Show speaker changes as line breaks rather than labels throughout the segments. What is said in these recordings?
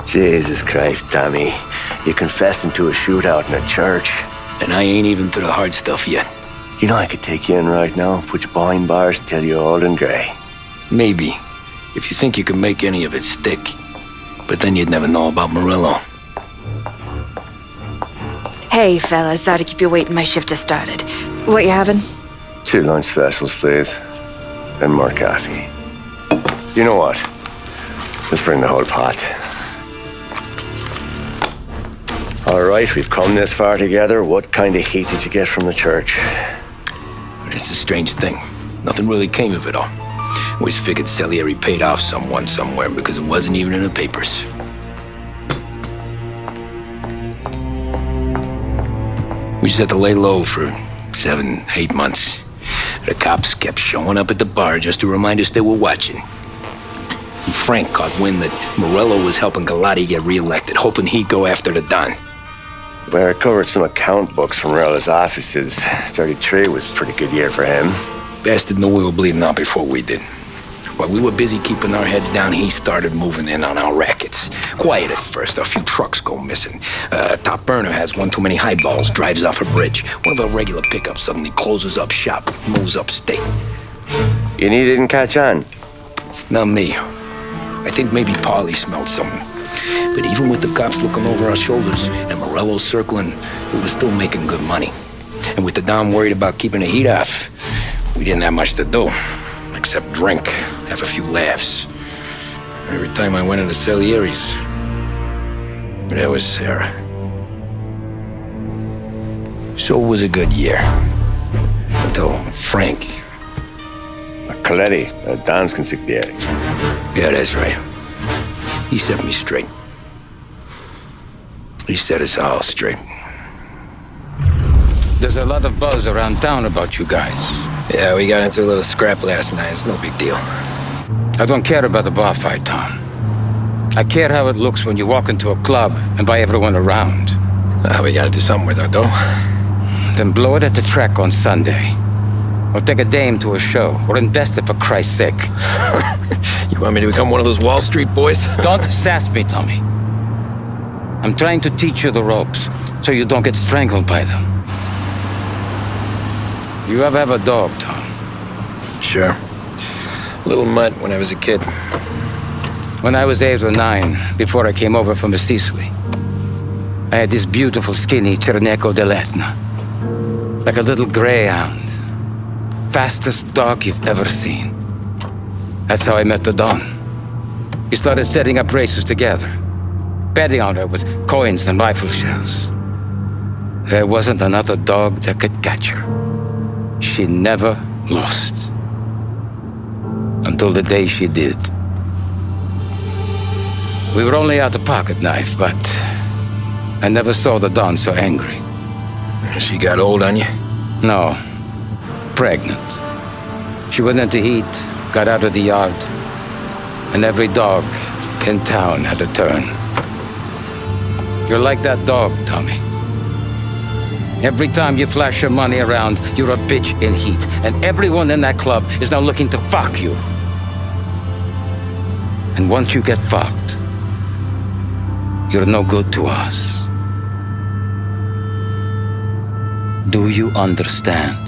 Jesus Christ, Tommy. You're confessing to a shootout in a church.
And I ain't even to the hard stuff yet.
You know I could take you in right now, put you behind bars until you're old and grey.
Maybe, if you think you can make any of it stick. But then you'd never know about Morello.
Hey, fellas, sorry to keep you waiting. My shift just started. What you having?
2 lunch specials, please. And more coffee. You know what? Let's bring the whole pot. All right, we've come this far together. What kind of heat did you get from the church?
It's a strange thing. Nothing really came of it all. Always figured Salieri paid off someone somewhere because it wasn't even in the papers. We just had to lay low for 7, 8 months. The cops kept showing up at the bar just to remind us they were watching. And Frank caught wind that Morello was helping Galati get reelected, hoping he'd go after the Don.
Well, I recovered some account books from Morello's offices. 33 was a pretty good year for him.
Bastard knew we were bleeding out before we did. While we were busy keeping our heads down, he started moving in on our rackets. Quiet at first, a few trucks go missing. Top burner has one too many highballs, drives off a bridge. One of our regular pickups suddenly closes up shop, moves upstate.
You didn't catch on?
Not me. I think maybe Paulie smelled something. But even with the cops looking over our shoulders and Morello circling, we were still making good money. And with the Don worried about keeping the heat off, we didn't have much to do. Except drink, have a few laughs. Every time I went into Salieri's, there was Sarah. So it was a good year. Until Frank.
Coletti, Don's consigliere.
Yeah, that's right. He set me straight. He set us all straight.
There's a lot of buzz around town about you guys.
Yeah, we got into a little scrap last night. It's no big deal.
I don't care about the bar fight, Tom. I care how it looks when you walk into a club and by everyone around.
We gotta do something with our dough.
Then blow it at the track on Sunday. Or take a dame to a show. Or invest it for Christ's sake.
You want me to become one of those Wall Street boys?
Don't sass me, Tommy. I'm trying to teach you the ropes so you don't get strangled by them. You ever have a dog, Tom?
Sure. Little mutt when I was a kid.
When I was 8 or 9, before I came over from Sicily, I had this beautiful, skinny Cerneco dell'Etna. Like a little greyhound. Fastest dog you've ever seen. That's how I met the Don. We started setting up races together. Betting on her with coins and rifle shells. There wasn't another dog that could catch her. She never lost. Until the day she did. We were only out a pocket knife, but I never saw the Don so angry.
She got old on you?
No. Pregnant. She went into heat, got out of the yard, and every dog in town had a turn. You're like that dog, Tommy. Every time you flash your money around, you're a bitch in heat, and everyone in that club is now looking to fuck you. And once you get fucked, you're no good to us. Do you understand?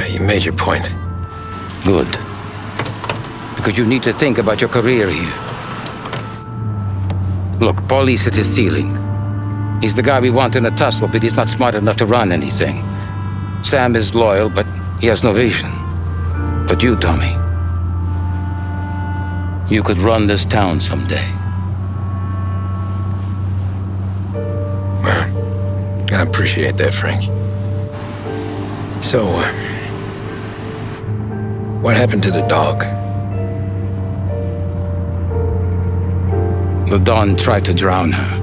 You made your point.
Good. Because you need to think about your career here. Look, Paulie's at his ceiling. He's the guy we want in a tussle, but he's not smart enough to run anything. Sam is loyal, but he has no vision. But you, Tommy, you could run this town someday.
Well, I appreciate that, Frank. So, what happened to the dog?
The Don tried to drown her.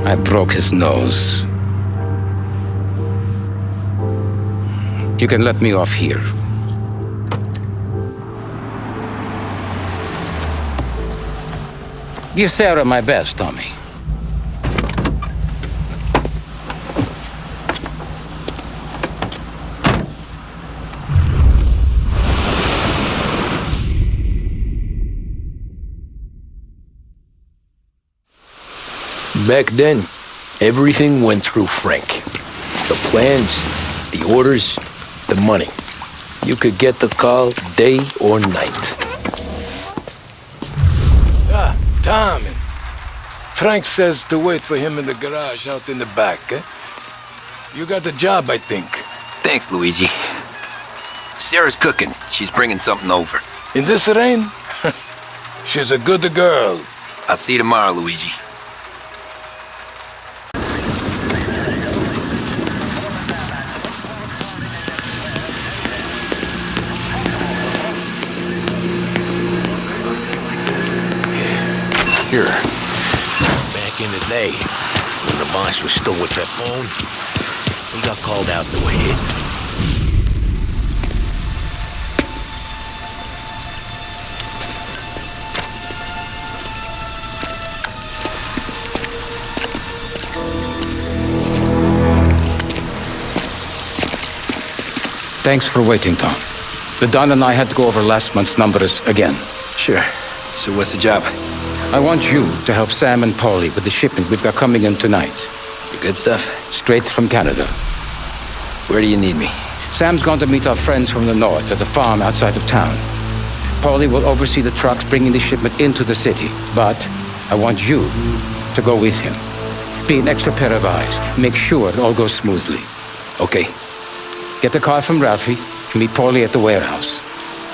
I broke his nose. You can let me off here. Give Sarah my best, Tommy.
Back then, everything went through Frank. The plans, the orders, the money. You could get the call day or night.
Ah, Tommy. Frank says to wait for him in the garage out in the back, eh? You got the job, I think.
Thanks, Luigi. Sarah's cooking. She's bringing something over.
In this rain? She's a good girl.
I'll see you tomorrow, Luigi.
Sure. Back in the day, when the boss was still with that phone, we got called out to a hit.
Thanks for waiting, Tom. The Don and I had to go over last month's numbers again.
Sure. So what's the job?
I want you to help Sam and Paulie with the shipment we've got coming in tonight.
The good stuff?
Straight from Canada.
Where do you need me?
Sam's gone to meet our friends from the north at the farm outside of town. Paulie will oversee the trucks bringing the shipment into the city, but I want you to go with him. Be an extra pair of eyes. Make sure it all goes smoothly.
Okay.
Get the car from Ralphie and meet Paulie at the warehouse.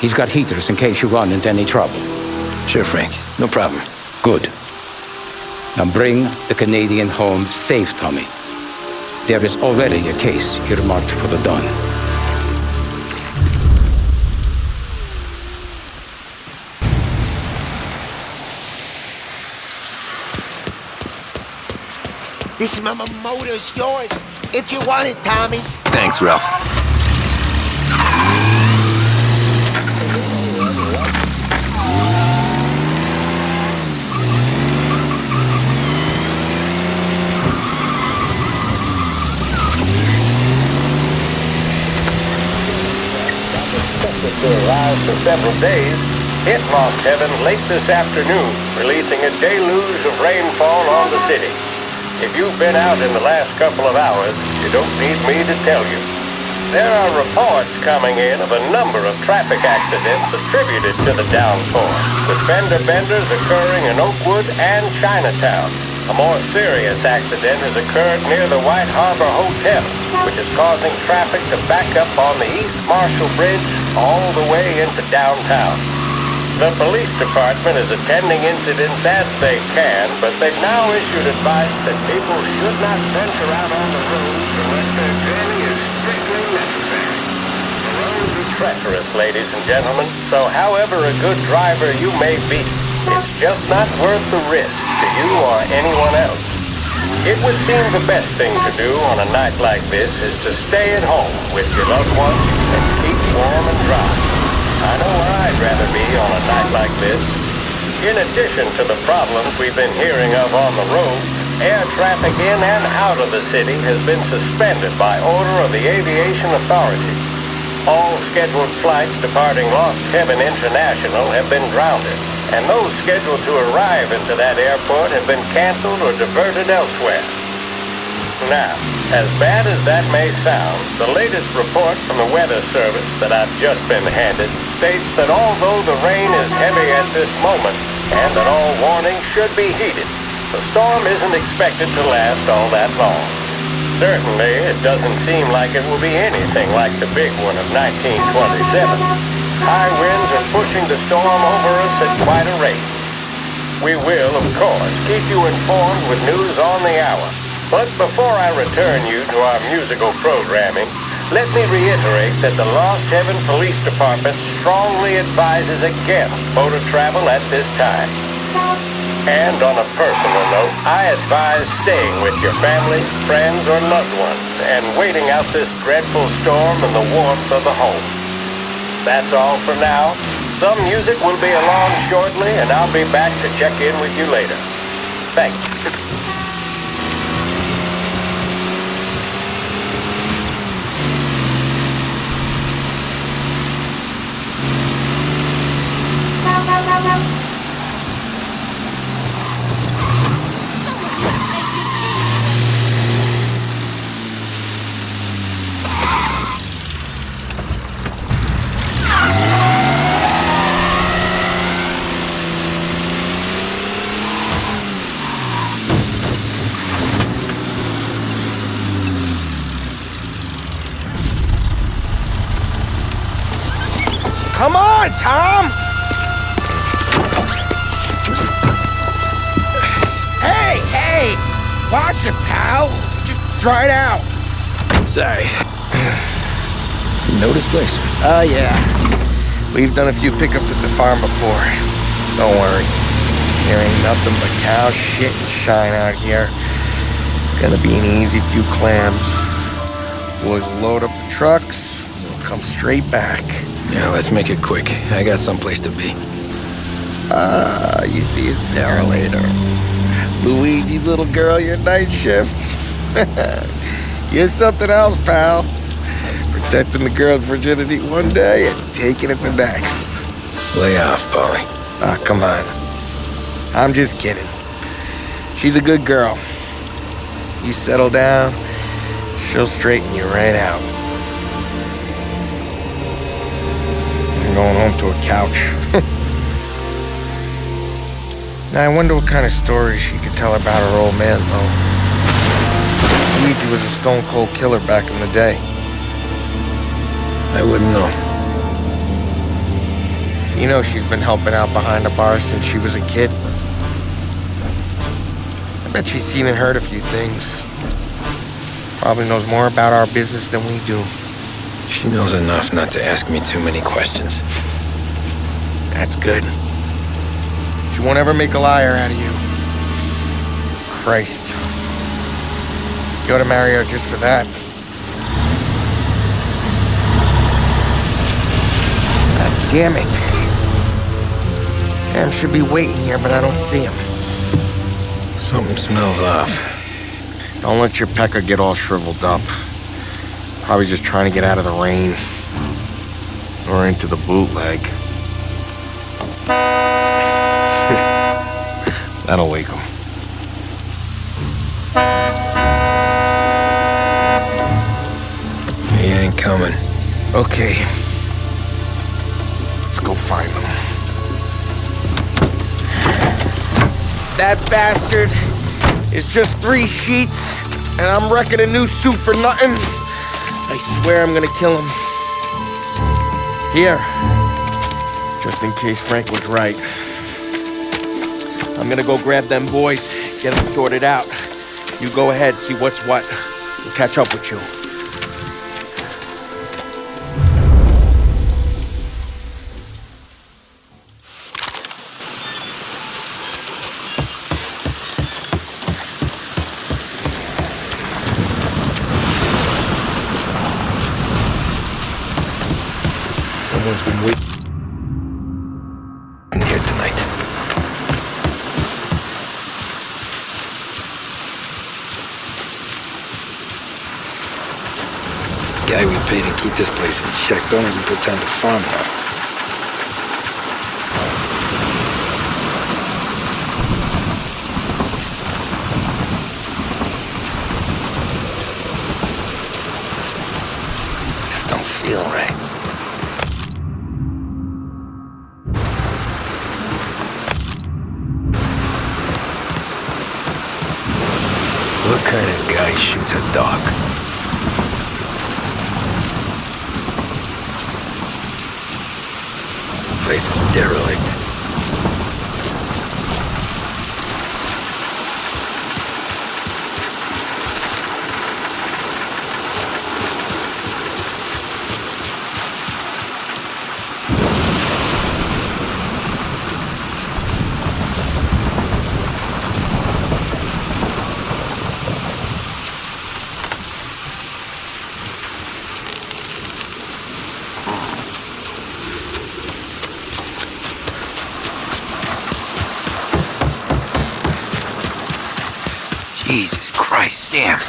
He's got heaters in case you run into any trouble.
Sure, Frank. No problem.
Good. Now bring the Canadian home safe, Tommy. There is already a case earmarked for the Don.
This motor's yours, if you want it, Tommy.
Thanks, Ralph.
To arrive for several days, hit Lost Heaven late this afternoon, releasing a deluge of rainfall on the city. If you've been out in the last couple of hours, you don't need me to tell you. There are reports coming in of a number of traffic accidents attributed to the downpour, with fender benders occurring in Oakwood and Chinatown. A more serious accident has occurred near the White Harbor Hotel, which is causing traffic to back up on the East Marshall Bridge all the way into downtown. The police department is attending incidents as they can, but they've now issued advice that people should not venture out on the roads unless their journey is strictly necessary. The roads are treacherous, ladies and gentlemen, so however a good driver you may be, it's just not worth the risk to you or anyone else. It would seem the best thing to do on a night like this is to stay at home with your loved ones and keep warm and dry. I know where I'd rather be on a night like this. In addition to the problems we've been hearing of on the roads, air traffic in and out of the city has been suspended by order of the Aviation Authority. All scheduled flights departing Lost Heaven International have been grounded, and those scheduled to arrive into that airport have been canceled or diverted elsewhere. Now, as bad as that may sound, the latest report from the Weather Service that I've just been handed states that although the rain is heavy at this moment, and that all warnings should be heeded, the storm isn't expected to last all that long. Certainly, it doesn't seem like it will be anything like the big one of 1927. High winds are pushing the storm over us at quite a rate. We will, of course, keep you informed with news on the hour. But before I return you to our musical programming, let me reiterate that the Lost Heaven Police Department strongly advises against motor travel at this time. And on a personal note, I advise staying with your family, friends, or loved ones and waiting out this dreadful storm in the warmth of the home. That's all for now. Some music will be along shortly, and I'll be back to check in with you later. Thanks.
Come on, Tom! Hey! Watch it, pal! Just dry it out.
Sorry. You know this place?
Yeah. We've done a few pickups at the farm before. Don't worry. There ain't nothing but cow shit and shine out here. It's gonna be an easy few clams. Boys will load up the trucks, and we'll come straight back.
Yeah, let's make it quick. I got someplace to be.
You see it, Sarah, later. Luigi's little girl, your night shift. You're something else, pal. Protecting the girl's virginity one day and taking it the next.
Lay off, Polly.
Ah, come on. I'm just kidding. She's a good girl. You settle down, she'll straighten you right out. I'm going home to a couch. Now, I wonder what kind of stories she could tell about her old man, though. Luigi was a stone-cold killer back in the day.
I wouldn't know.
You know she's been helping out behind the bar since she was a kid. I bet she's seen and heard a few things. Probably knows more about our business than we do.
She knows enough not to ask me too many questions.
That's good. She won't ever make a liar out of you. Christ. You ought to marry her just for that. God damn it. Sam should be waiting here, but I don't see him.
Something smells off.
Don't let your pecker get all shriveled up. Probably just trying to get out of the rain. Or into the bootleg. That'll wake him.
He ain't coming.
Okay. Let's go find him. That bastard is just 3 sheets, and I'm wrecking a new suit for nothing. I swear I'm gonna kill him. Here. Just in case Frank was right. I'm gonna go grab them boys, get them sorted out. You go ahead, see what's what. We'll catch up with you.
Someone's been waiting here tonight. Guy we pay to keep this place in check don't even pretend to farm now. Just don't feel right. What kind of guy shoots a dog? Place is derelict. Jesus Christ, Sam.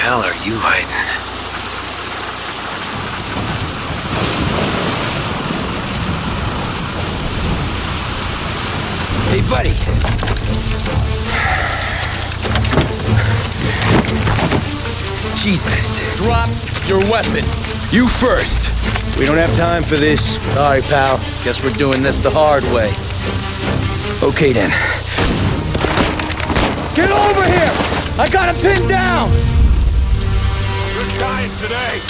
hell are you hiding?
Hey, buddy. Jesus.
Drop your weapon.
You first.
We don't have time for this. Sorry, pal. Guess we're doing this the hard way.
Okay, then.
Get over here! I got him pinned down!
You're dying today.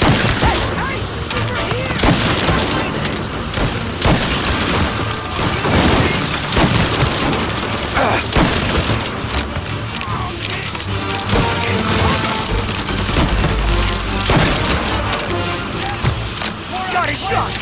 Got a shot!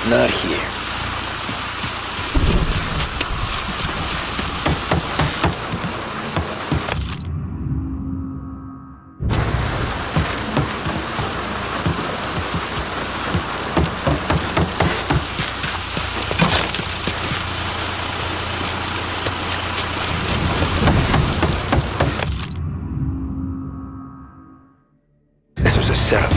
Not here. This was a setup.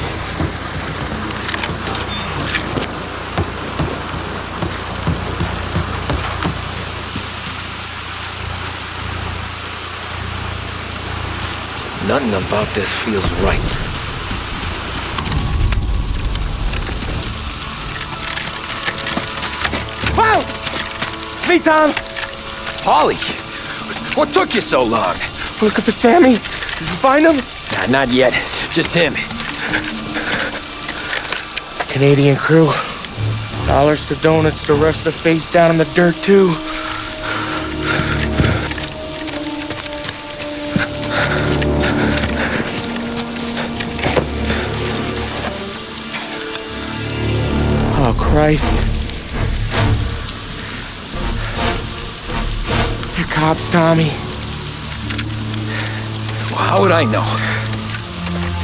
Nothing about this feels right.
Wow! It's me, Tom.
Polly, what took you so long?
Looking for Sammy. Did you find him?
Nah, not yet. Just him.
Canadian crew. Dollars to donuts to rest the face down in the dirt, too. Oh, Christ. They're cops, Tommy.
Well, how would I know?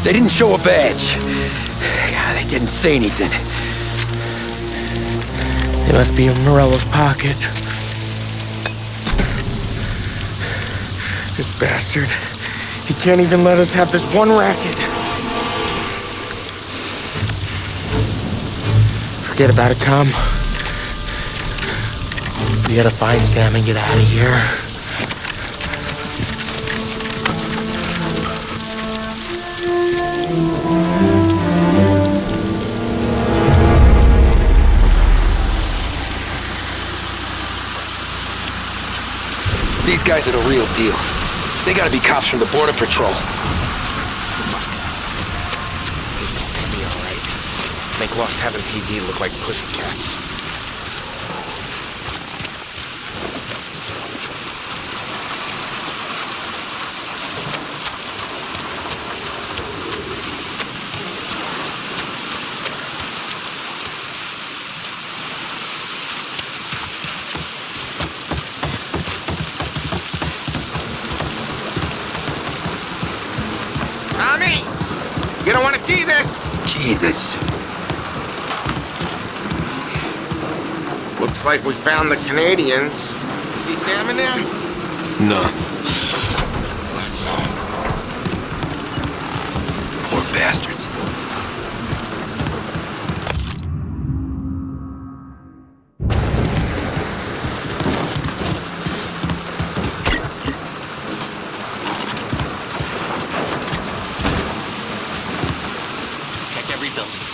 They didn't show a badge. God, they didn't say anything.
They must be in Morello's pocket. This bastard. He can't even let us have this one racket. Forget about it, Tom. We gotta find Sam and get out of here.
These guys are the real deal. They gotta be cops from the Border Patrol.
They'll be all right. Make Lost Heaven PD look like pussycats.
Tommy! You don't want to see this!
Jesus.
We're
Looks like we found the Canadians. You see Sam in there?
No.
Poor bastards.
Check every building.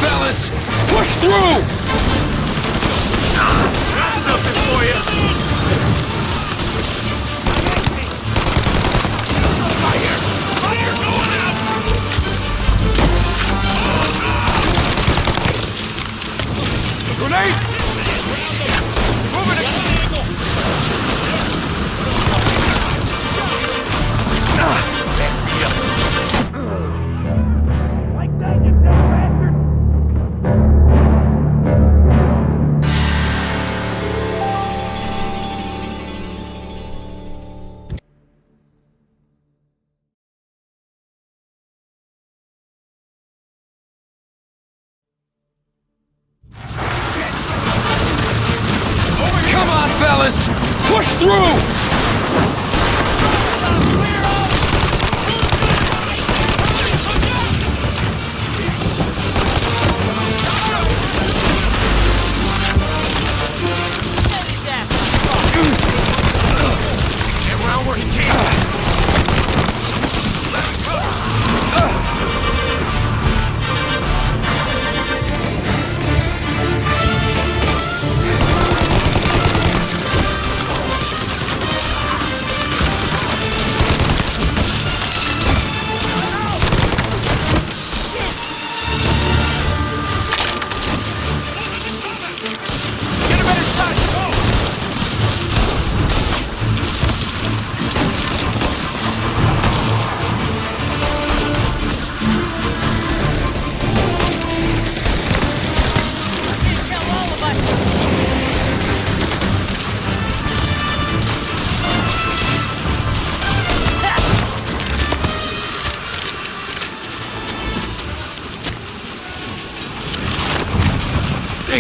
fellas! Push through!
Got something for you! Fire! Fire going out!
Grenade! Moving it! Come on, fellas! Push through!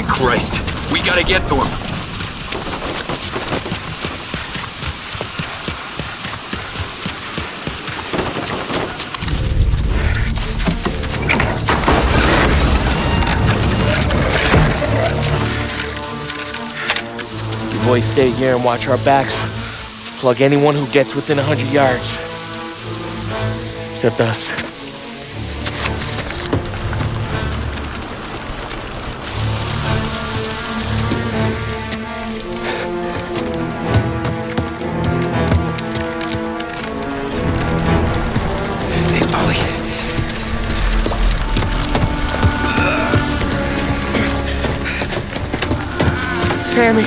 Christ. We gotta get to him.
You boys stay here and watch our backs. Plug anyone who gets within 100 yards. Except us.
Hey, Polly.
Sammy.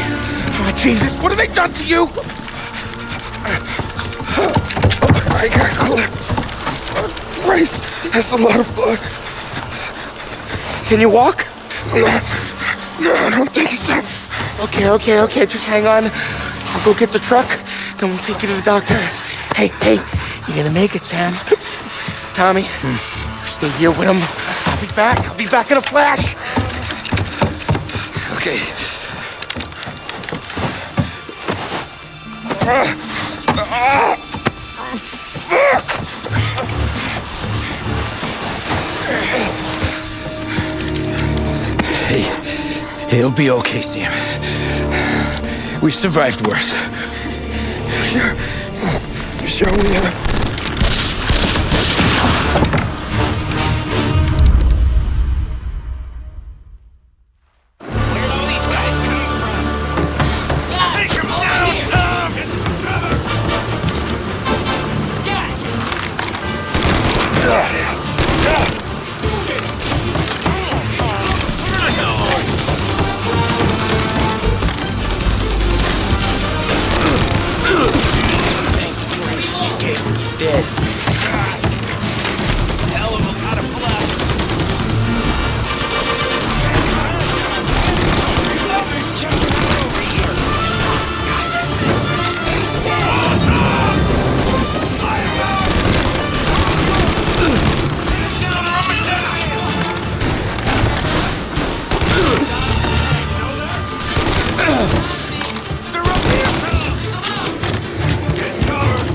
Oh, Jesus, what have they done to you? I got clipped. Christ, that's a lot of blood. Can you walk? No, I don't think so. Okay, just hang on. I'll go get the truck, then we'll take you to the doctor. Hey, you're gonna make it, Sam. Tommy, stay here with him. I'll be back in a flash.
Okay. Hey, he'll be okay, Sam. We've survived worse.
Sure we have.
Where'd all these guys come from? Take him down, Tom! Dead. Hell of a lot of blood. Over here. They're up here. Get covered.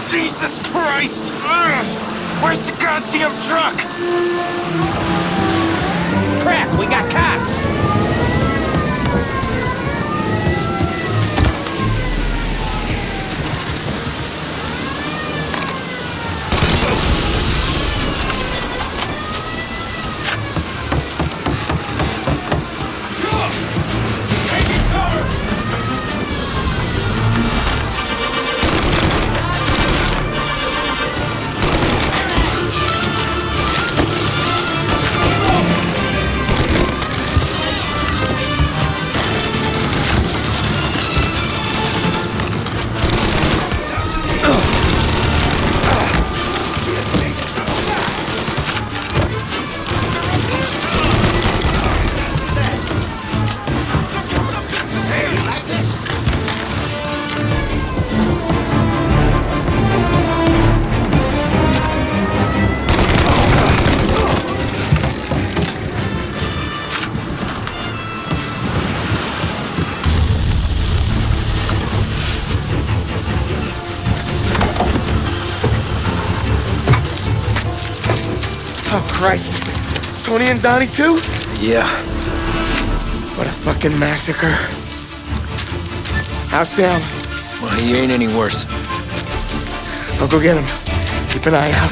Jesus Christ! Ugh. Where's the goddamn truck? Crap, we got cops!
Oh, Christ. Tony and Donnie, too?
Yeah.
What a fucking massacre. How's Sam?
Well, he ain't any worse.
I'll go get him. Keep an eye out.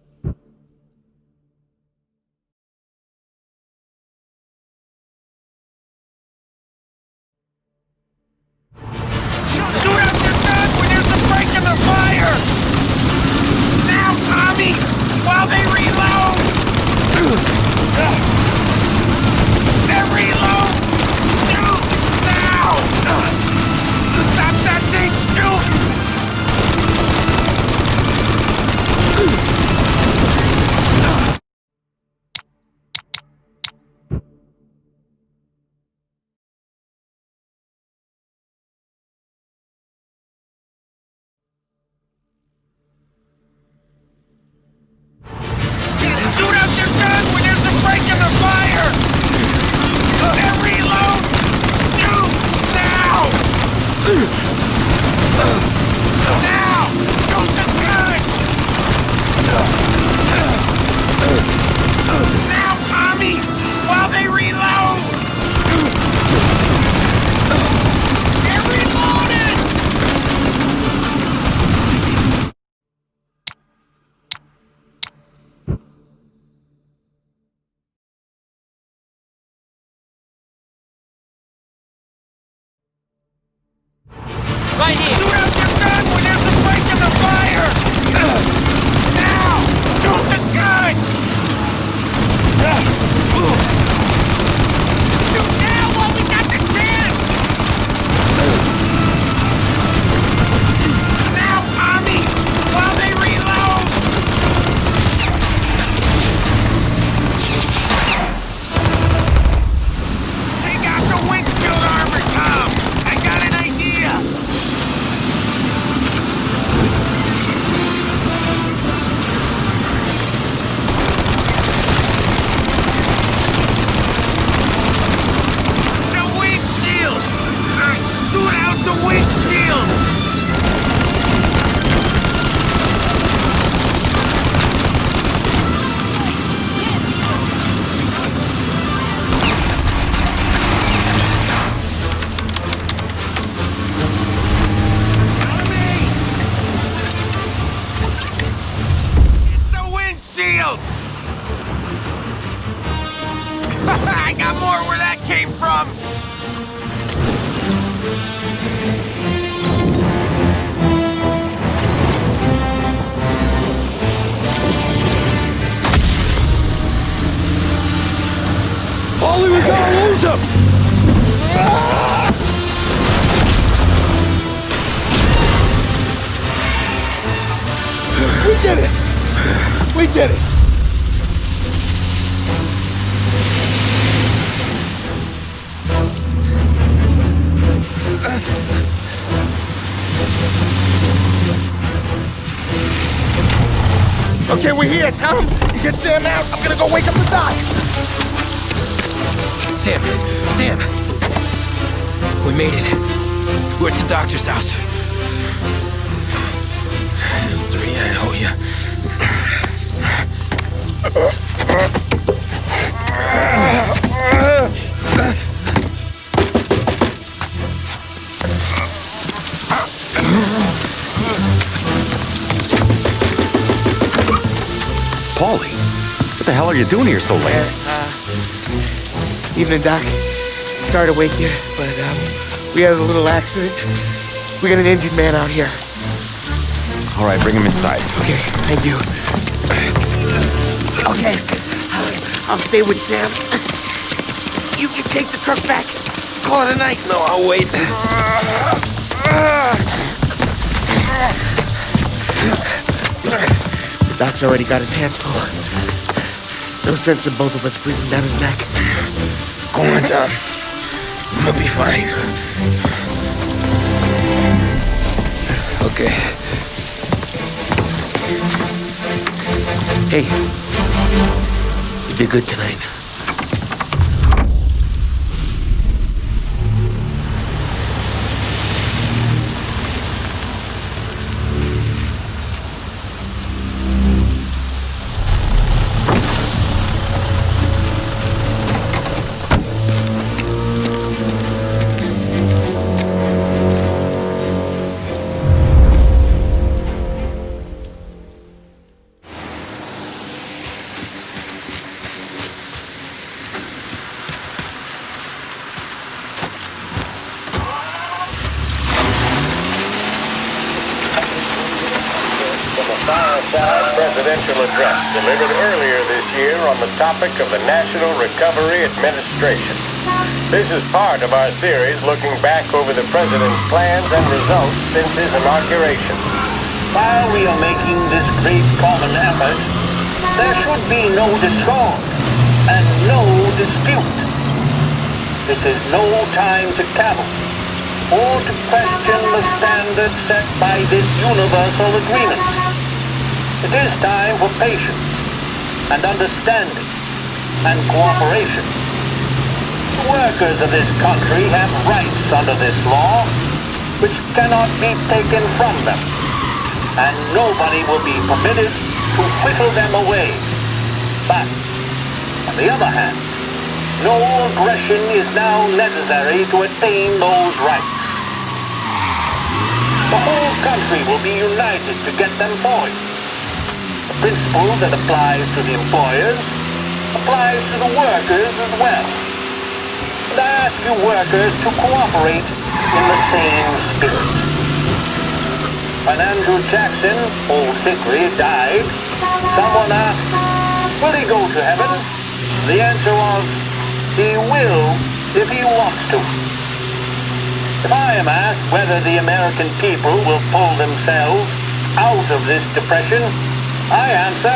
I got more where that came from!
Paulie, we gotta lose him!
We did it! We did it!
Okay, we're here, Tom. You get Sam out. I'm gonna go wake up the doc.
Sam! We made it. We're at the doctor's house.
This is the me I owe you.
Paulie, what the hell are you doing here so late?
Evening, Doc. Sorry to wake you, but we had a little accident. We got an injured man out here.
All right, bring him inside.
Okay, thank you. Okay, I'll stay with Sam. You can take the truck back. Call it a night.
No, I'll wait.
The doc's already got his hands full. No sense in both of us breathing down his neck.
Go on, Tom. I'm gonna be fine. Okay.
Hey, you did good tonight.
Presidential address delivered earlier this year on the topic of the National Recovery Administration. This is part of our series looking back over the president's plans and results since his inauguration.
While we are making this great common effort, there should be no discord and no dispute. This is no time to cavil or to question the standards set by this universal agreement. It is time for patience and understanding and cooperation. The workers of this country have rights under this law which cannot be taken from them, and nobody will be permitted to whittle them away. But, on the other hand, no aggression is now necessary to attain those rights. The whole country will be united to get them forward. The principle that applies to the employers applies to the workers as well. And I ask you workers to cooperate in the same spirit. When Andrew Jackson, Old Hickory, died, someone asked, will he go to heaven? The answer was, he will if he wants to. If I am asked whether the American people will pull themselves out of this depression, I answer,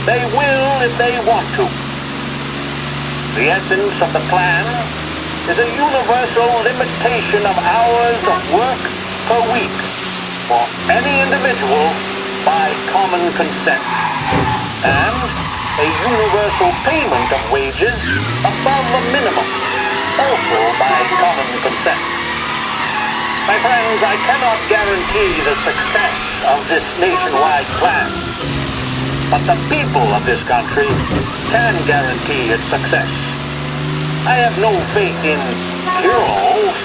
they will if they want to. The essence of the plan is a universal limitation of hours of work per week for any individual by common consent, and a universal payment of wages above the minimum, also by common consent. My friends, I cannot guarantee the success of this nationwide plan, but the people of this country can guarantee its success. I have no faith in cure-alls,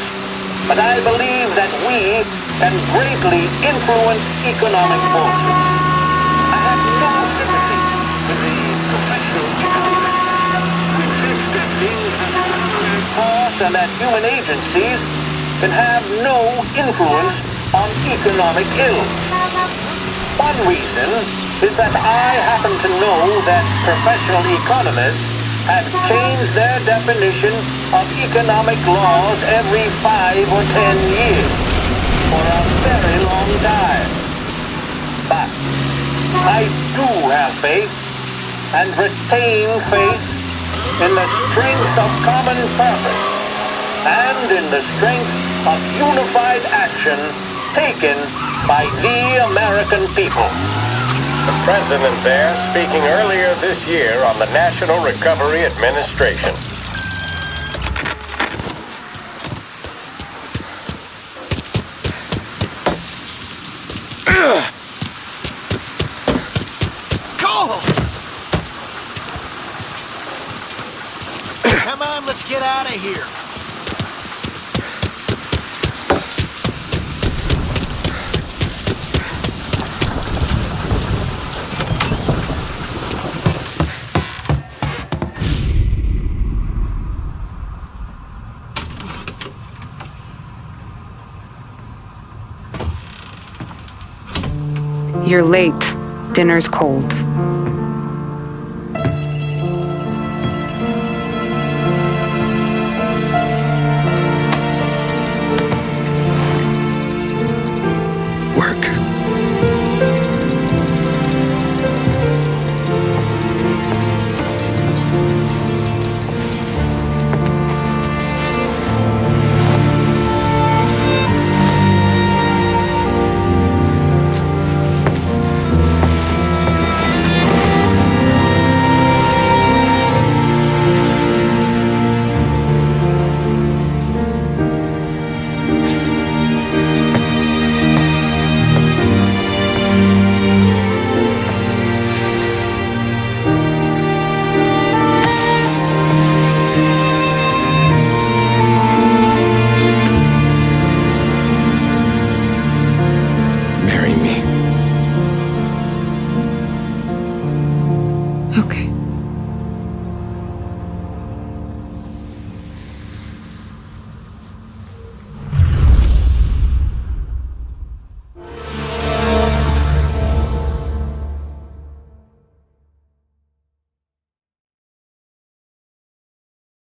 but I believe that we can greatly influence economic forces. I have no sympathy with the professional economists who insist and that human agencies can have no influence on economic ills. One reason is that I happen to know that professional economists have changed their definition of economic laws every 5 or 10 years for a very long time. But I do have faith and retain faith in the strength of common purpose and in the strength of unified action taken by the American people.
The president there speaking earlier this year on the National Recovery Administration.
Cole! Come on, let's get out of here.
You're late. Dinner's cold.